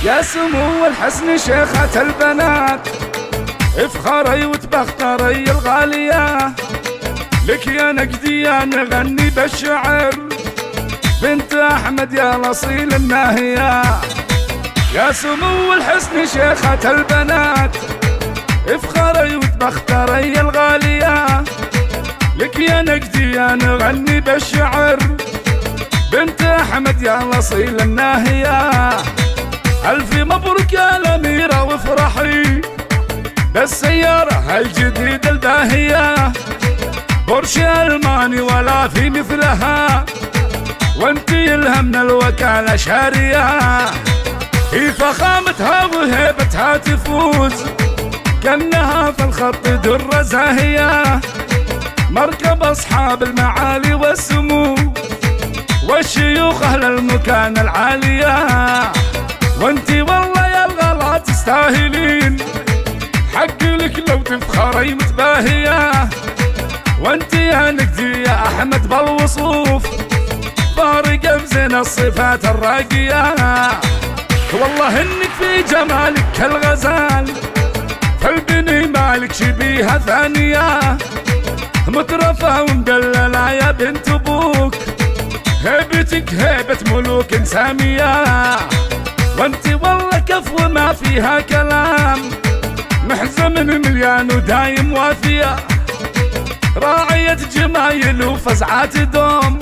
يا سمو الحسن شيخة البنات، افخري وتبختري الغالية، لك يا نقدية نغني بالشعر، بنت أحمد يا الأصيل الناهية. يا سمو الحسن شيخة البنات، افخري وتبختري الغالية، لك يا نقدية نغني بالشعر، بنت أحمد يا الأصيل الناهية. ألف مبروك يا الأميرة وافرحي بالسيارة هالجديدة الباهية، بورش ألماني ولا في مثلها، وانتي الهمنا الوكالة شارية، في فخامتها وهيبتها تفوز، كأنها في الخط درة زاهية، مركب أصحاب المعالي والسمو والشيوخ أهل المكان العالية. وانتي والله يا الغلا تستاهلين، حق لك لو تفخري متباهية، وانتي يا نقدي يا أحمد بالوصوف، فارقة بزين الصفات الراقية. والله انك في جمالك كالغزال، فالبني مالك شبيهة ثانية، مترفة ومدللة يا بنت ابوك، هيبتك هيبة ملوك سامية، وانتي والله كفو ما فيها كلام، محزم مليان ودايم وافية، راعية جمايل وفزعات دوم،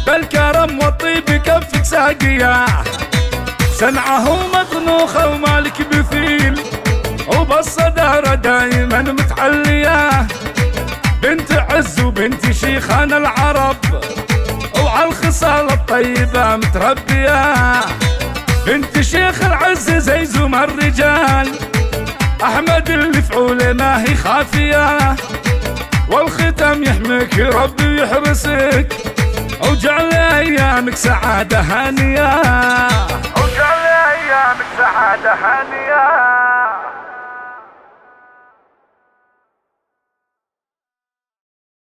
بالكرم والطيب كفك ساقية، سنعه ومطنوخة ومالك بثيل، وبالصدارة دايما متعلية، بنت عز وبنت شيخان العرب، وعلى الخصال الطيبة متربية، بنت شيخ العز زي زمر الرجال، أحمد اللي فعوله ما هي خافية، والختام يحميك ربي يحرسك، وجعل أيامك سعادة هانية، وجعل أيامك سعادة هانية.